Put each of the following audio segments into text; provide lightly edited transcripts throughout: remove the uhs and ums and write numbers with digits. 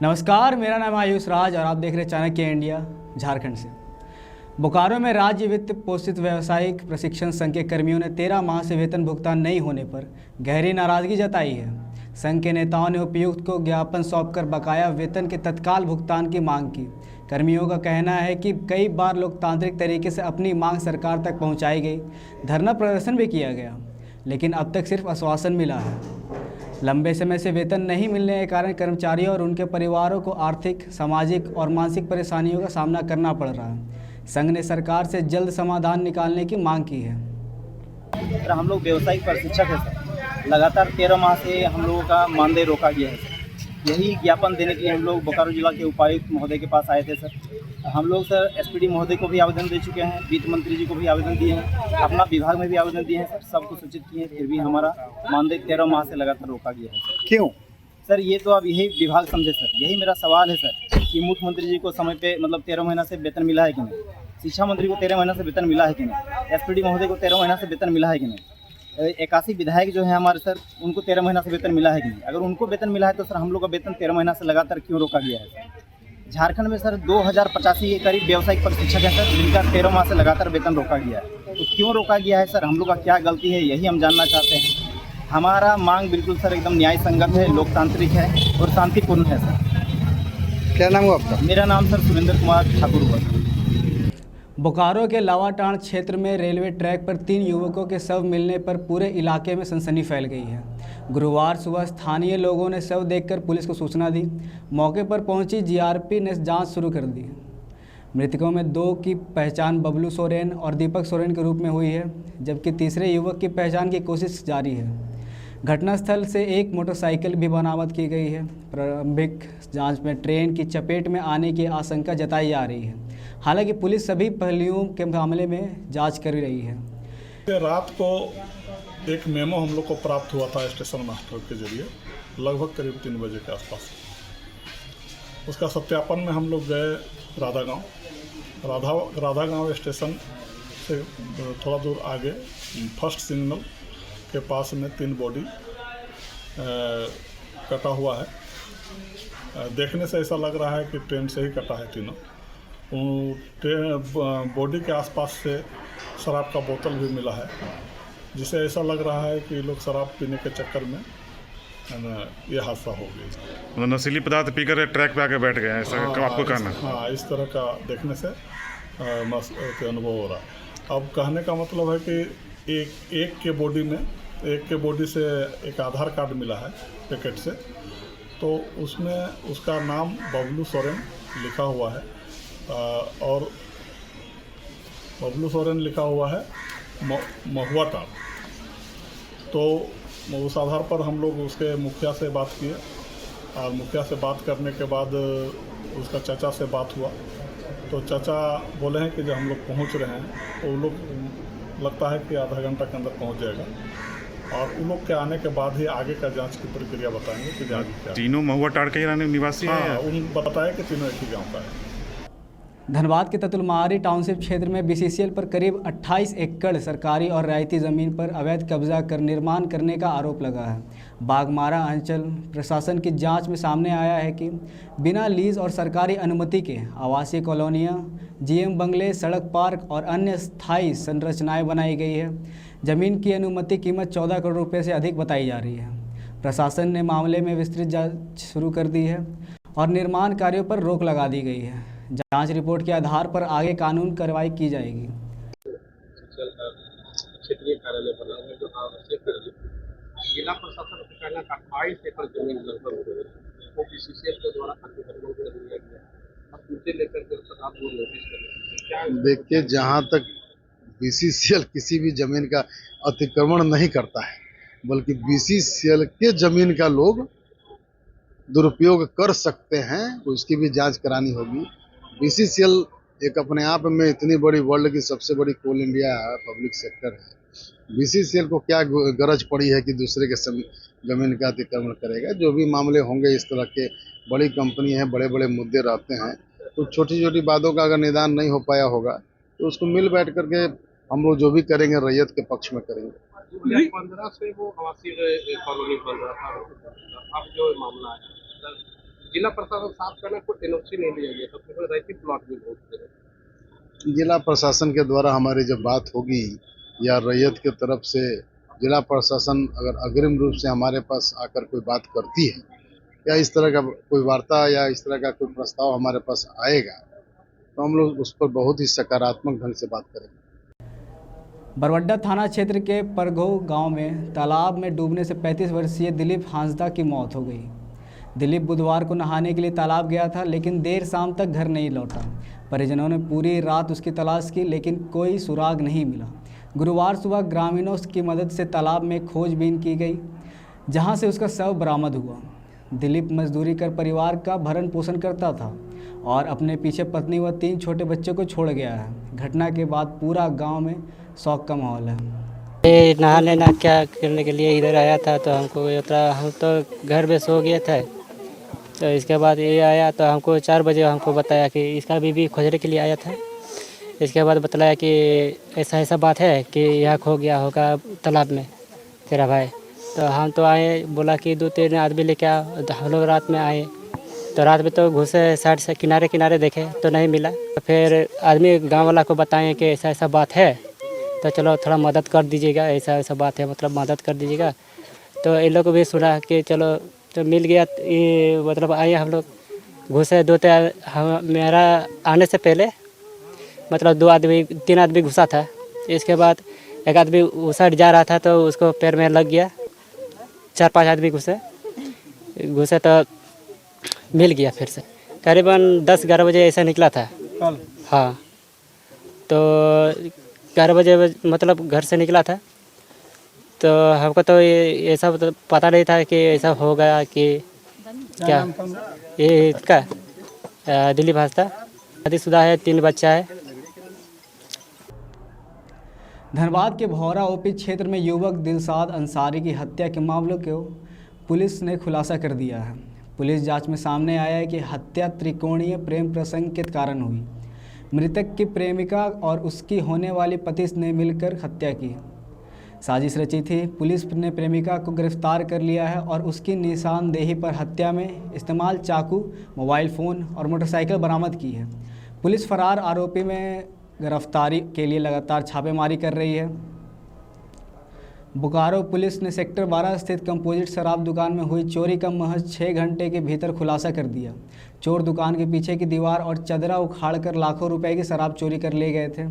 नमस्कार, मेरा नाम आयुष राज और आप देख रहे हैं चाणक्य इंडिया झारखंड से। बोकारो में राज्य वित्त पोषित व्यावसायिक प्रशिक्षण संघ के कर्मियों ने 13 माह से वेतन भुगतान नहीं होने पर गहरी नाराजगी जताई है। संघ के नेताओं ने उपायुक्त को ज्ञापन सौंपकर बकाया वेतन के तत्काल भुगतान की मांग की। कर्मियों का कहना है कि कई बार लोकतांत्रिक तरीके से अपनी मांग सरकार तक पहुँचाई गई, धरना प्रदर्शन भी किया गया, लेकिन अब तक सिर्फ आश्वासन मिला है। लंबे समय से वेतन नहीं मिलने के कारण कर्मचारियों और उनके परिवारों को आर्थिक, सामाजिक और मानसिक परेशानियों का सामना करना पड़ रहा है। संघ ने सरकार से जल्द समाधान निकालने की मांग की है। सर, हम लोग व्यावसायिक प्रशिक्षक हैं सर। लगातार 13 माह से हम लोगों का मानदेय रोका गया है सर। यही ज्ञापन देने के लिए हम लोग बोकारो जिला के उपायुक्त महोदय के पास आए थे सर। हम लोग सर एसपीडी महोदय को भी आवेदन दे चुके हैं, वित्त मंत्री जी को भी आवेदन दिए हैं, अपना विभाग में भी आवेदन दिए हैं सर, सबको सूचित किए हैं, फिर भी हमारा मानदेय 13 माह से लगातार रोका गया है सर। क्यों? सर ये तो अब यही विभाग समझे सर। यही मेरा सवाल है सर कि मुख्यमंत्री जी को समय पे मतलब 13 महीना से वेतन मिला है कि नहीं, शिक्षा मंत्री को 13 महीना से वेतन मिला है कि नहीं, एसपीडी महोदय को 13 महीना से वेतन मिला है कि नहीं, 81 विधायक जो है हमारे सर, उनको 13 महीना से वेतन मिला है कि नहीं। अगर उनको वेतन मिला है तो सर हम लोग का वेतन 13 महीना से लगातार क्यों रोका गया है? झारखंड में सर 2085 के करीब व्यावसायिक प्रशिक्षक हैं सर, जिनका 13 माह से लगातार वेतन रोका गया है। तो क्यों रोका गया है सर? हम लोग का क्या गलती है, यही हम जानना चाहते हैं। हमारा मांग बिल्कुल सर एकदम न्याय संगत है, लोकतांत्रिक है और शांतिपूर्ण है सर। क्या नाम हुआ आपका? मेरा नाम सर सुरेंद्र कुमार ठाकुर हुआ। बोकारो के लावाटांड़ क्षेत्र में रेलवे ट्रैक पर 3 युवकों के शव मिलने पर पूरे इलाके में सनसनी फैल गई है। गुरुवार सुबह स्थानीय लोगों ने शव देखकर पुलिस को सूचना दी। मौके पर पहुंची जीआरपी ने जांच शुरू कर दी। मृतकों में 2 की पहचान बबलू सोरेन और दीपक सोरेन के रूप में हुई है, जबकि तीसरे युवक की पहचान की कोशिश जारी है। घटनास्थल से एक मोटरसाइकिल भी बरामद की गई है। प्रारंभिक जांच में ट्रेन की चपेट में आने की आशंका जताई जा रही है। हालांकि पुलिस सभी पहलुओं के मामले में जांच कर रही है। रात को एक मेमो हम लोग को प्राप्त हुआ था स्टेशन मास्टर के जरिए, लगभग करीब 3 बजे के आसपास। उसका सत्यापन में हम लोग गए राधा गांव स्टेशन से थोड़ा दूर आगे फर्स्ट सिग्नल के पास में 3 बॉडी कटा हुआ है। देखने से ऐसा लग रहा है कि ट्रेन से ही कटा है तीनों। बॉडी के आसपास से शराब का बोतल भी मिला है, जिसे ऐसा लग रहा है कि लोग शराब पीने के चक्कर में ये हादसा हो गया। नशीली पदार्थ पीकर ट्रैक पे आके बैठ गए हैं, ऐसा आपको कहना? हाँ, इस तरह का देखने से अनुभव हो रहा है। अब कहने का मतलब है कि एक के बॉडी से एक आधार कार्ड मिला है पैकेट से, तो उसमें उसका नाम बबलू सोरेन लिखा हुआ है और बबलू सोरेन लिखा हुआ है महुआ टाल। तो उस आधार पर हम लोग उसके मुखिया से बात किए और मुखिया से बात करने के बाद उसका चाचा से बात हुआ, तो चाचा बोले हैं कि जब हम लोग पहुंच रहे हैं तो वो लोग लगता है कि आधा घंटा के अंदर पहुंच जाएगा और उन लोग के आने के बाद ही आगे का जांच की प्रक्रिया बताएंगे कि आगे क्या। तीनों महुआ टाड़ के ही निवासी हैं? हाँ, उन बताया कि तीनों एक ही गाँव का है। धनबाद के ततुलमारी टाउनशिप क्षेत्र में बीसीसीएल पर करीब 28 एकड़ सरकारी और रियायती ज़मीन पर अवैध कब्जा कर निर्माण करने का आरोप लगा है। बागमारा अंचल प्रशासन की जांच में सामने आया है कि बिना लीज और सरकारी अनुमति के आवासीय कॉलोनियां, जीएम बंगले, सड़क, पार्क और अन्य स्थायी संरचनाएं बनाई गई है। ज़मीन की अनुमति कीमत 14 करोड़ रुपये से अधिक बताई जा रही है। प्रशासन ने मामले में विस्तृत जाँच शुरू कर दी है और निर्माण कार्यों पर रोक लगा दी गई है। जांच रिपोर्ट के आधार पर आगे कानून कार्रवाई की जाएगी। क्षेत्रीय कार्यालय बना है जो आवश्यक जिला प्रशासन का कहना था 28 एकड़ जमीन लगभग उसको बीसीसीएल के द्वारा अतिक्रमण कर दिया गया। अब उसे लेकर के आप वो नोटिस करें। देखिए, जहाँ तक बीसीसीएल किसी भी जमीन का अतिक्रमण नहीं करता है, बल्कि बीसीसीएल के जमीन का लोग दुरुपयोग कर सकते हैं, तो उसकी भी जांच करानी होगी। बीसीसीएल एक अपने आप में इतनी बड़ी वर्ल्ड की सबसे बड़ी कोल इंडिया पब्लिक सेक्टर है। बीसीसीएल को क्या गरज पड़ी है कि दूसरे के जमीन का अतिक्रमण करेगा? जो भी मामले होंगे इस तरह के, बड़ी कंपनी है, बड़े बड़े मुद्दे रहते हैं, तो छोटी छोटी बातों का अगर निदान नहीं हो पाया होगा तो उसको मिल बैठ करके हम लोग जो भी करेंगे रैयत के पक्ष में करेंगे। 2015 से वो आवासीय कॉलोनी बन रहा था। अब जो मामला है जिला प्रशासन साफ करना कोई एनओसी नहीं लिया गया, सबसे बड़े रैती प्लॉट भी बहुत थे। जिला प्रशासन के द्वारा हमारी जब बात होगी या रैयत की तरफ से जिला प्रशासन अगर अग्रिम रूप से हमारे पास आकर कोई बात करती है या इस तरह का कोई वार्ता या इस तरह का कोई प्रस्ताव हमारे पास आएगा तो हम लोग उस पर बहुत ही सकारात्मक ढंग से बात करेंगे। बरवड्डा थाना क्षेत्र के परघो गांव में तालाब में डूबने से 35 वर्षीय दिलीप हांसदा की मौत हो गई। दिलीप बुधवार को नहाने के लिए तालाब गया था, लेकिन देर शाम तक घर नहीं लौटा। परिजनों ने पूरी रात उसकी तलाश की, लेकिन कोई सुराग नहीं मिला। गुरुवार सुबह ग्रामीणों की मदद से तालाब में खोजबीन की गई, जहां से उसका शव बरामद हुआ। दिलीप मजदूरी कर परिवार का भरण पोषण करता था और अपने पीछे पत्नी व 3 छोटे बच्चों को छोड़ गया है। घटना के बाद पूरा गांव में शौक का माहौल है। ये नहाने ना क्या करने के लिए इधर आया था, तो हमको हम तो घर में सो गए थे। तो इसके बाद ये आया तो हमको 4 बजे हमको बताया कि इसका बीबी खोजने के लिए आया था। इसके बाद बताया कि ऐसा ऐसा बात है कि यहाँ खो गया होगा तालाब में तेरा भाई। तो हम तो आए, बोला कि 2-3 आदमी लेके आओ। तो हम लोग रात में आए, तो रात में तो घुसे साइड से किनारे किनारे देखे तो नहीं मिला। तो फिर आदमी गांव वाला को बताएं कि ऐसा ऐसा बात है, तो चलो थोड़ा मदद कर दीजिएगा, ऐसा ऐसा बात है, मतलब मदद कर दीजिएगा। तो इन लोग को भी सुना कि चलो, तो मिल गया। ये मतलब आए हम लोग, घुसे 2-3 मेरा आने से पहले मतलब 3 आदमी घुसा था। इसके बाद एक आदमी उस साइड जा रहा था तो उसको पैर में लग गया। 4-5 आदमी घुसे तो मिल गया। फिर से करीबन 10-11 बजे ऐसा निकला था। हाँ, तो 11 बजे मतलब घर से निकला था। तो हमको तो ये सब तो पता नहीं था कि ऐसा हो गया कि क्या ये इसका दिलीप हांसदा शादीशुदा है, 3 बच्चा है। धनबाद के भौरा ओपी क्षेत्र में युवक दिलशाद अंसारी की हत्या के मामलों को पुलिस ने खुलासा कर दिया है। पुलिस जांच में सामने आया है कि हत्या त्रिकोणीय प्रेम प्रसंग के कारण हुई। मृतक की प्रेमिका और उसकी होने वाली पति ने मिलकर हत्या की, साजिश रची थी। पुलिस ने प्रेमिका को गिरफ्तार कर लिया है और उसकी निशानदेही पर हत्या में इस्तेमाल चाकू, मोबाइल फ़ोन और मोटरसाइकिल बरामद की है। पुलिस फरार आरोपी में गिरफ्तारी के लिए लगातार छापेमारी कर रही है। बोकारो पुलिस ने सेक्टर 12 स्थित कंपोजिट शराब दुकान में हुई चोरी का महज 6 घंटे के भीतर खुलासा कर दिया। चोर दुकान के पीछे की दीवार और चदरा उखाड़कर लाखों रुपए की शराब चोरी कर ले गए थे।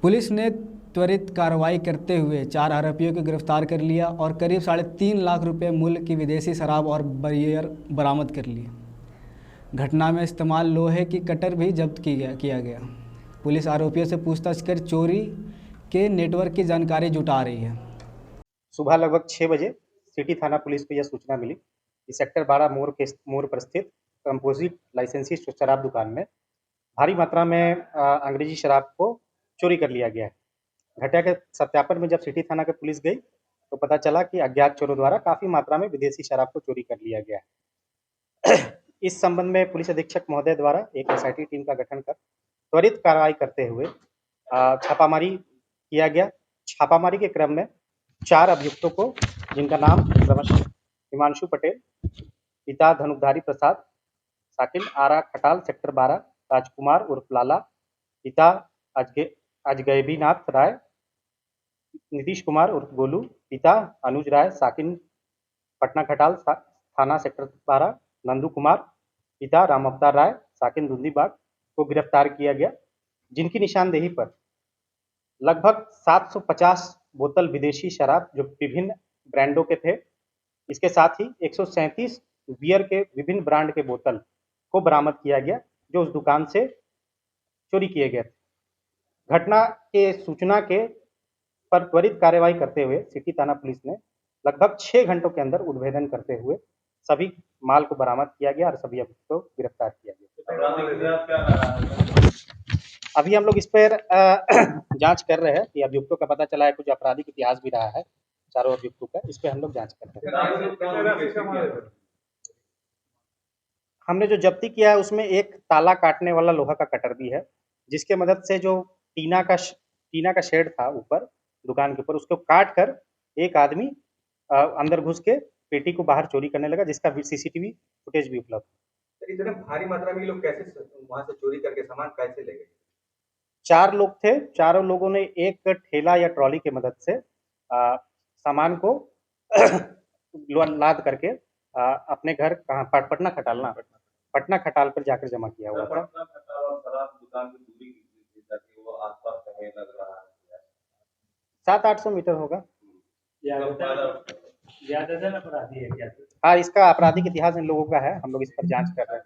पुलिस ने त्वरित कार्रवाई करते हुए 4 आरोपियों को गिरफ्तार कर लिया और करीब 3.5 लाख रुपए मूल्य की विदेशी शराब और बैरियर बरामद कर लिए। घटना में इस्तेमाल लोहे की कटर भी जब्त किया गया। पुलिस आरोपियों से पूछताछ कर चोरी के नेटवर्क की जानकारी जुटा रही है। सुबह लगभग 6 बजे सिटी थाना पुलिस को यह सूचना मिली कि सेक्टर 12 मोड़ पर स्थित कंपोजिट लाइसेंसी शराब दुकान में भारी मात्रा में अंग्रेजी शराब को चोरी कर लिया गया है। घटना के सत्यापन में जब सिटी थाना के पुलिस गई तो पता चला कि अज्ञात चोरों द्वारा काफ़ी मात्रा में विदेशी शराब को चोरी कर लिया गया है। इस संबंध में पुलिस अधीक्षक महोदय द्वारा एक एसआईटी टीम का गठन कर त्वरित कार्रवाई करते हुए छापामारी किया गया। छापामारी के क्रम में 4 अभियुक्तों को, जिनका नाम क्रमशः हिमांशु पटेल, पिता धनुकधारी प्रसाद, साकिन आरा खटाल सेक्टर 12, राजकुमार उर्फ लाला, पिता अजगैबीनाथ राय, नीतीश कुमार उर्फ गोलू, पिता अनुज राय, साकिन पटना खटाल थाना सेक्टर 12, नंदू कुमार, पिता राम अवतार राय, साकिन धुंदीबाग को गिरफ्तार किया गया, जिनकी निशानदेही पर लगभग 750 बोतल विदेशी शराब जो विभिन्न ब्रांडों के थे, इसके साथ ही 137 बियर के विभिन्न ब्रांड के बोतल को बरामद किया गया, जो उस दुकान से चोरी किए गए थे। घटना के सूचना के पर त्वरित कार्रवाई करते हुए सिटी थाना पुलिस ने लगभग 6 घंटों के अंदर उद्भेदन करते हुए सभी माल को बरामद किया गया और सभी अभियुक्तों को गिरफ्तार किया गया। अभी हम लोग इस पर जांच कर रहे हैं कि अभियुक्तों का पता चला है, कुछ आपराधिक इतिहास भी रहा है चारों अभियुक्तों का, इस पर हम लोग जांच कर रहे हैं। हमने जो जब्ती किया है उसमें एक ताला काटने वाला लोहा का कटर भी है, जिसके मदद से जो टीना का शेड था ऊपर दुकान के ऊपर, उसको काट कर एक आदमी अंदर घुस के पेटी को बाहर चोरी करने लगा, जिसका सीसीटीवी फुटेज भी उपलब्ध है। तो इतने भारी मात्रा में ये लोग कैसे वहां से चोरी करके सामान कैसे ले गए? 4 लोग थे, चारों लोगों ने एक ठेला या ट्रॉली की मदद से सामान को लाद करके अपने घर कहाँ पटना खटाल पर जाकर जमा किया हुआ था। शराब दुकान की दूरी ताकि वो आसपास कहीं लग रहा है 700-800 मीटर होगा। ज्यादातर अपराधी है क्या? हाँ, इसका आपराधिक इतिहास इन लोगों का है, हम लोग इस पर जांच कर रहे हैं।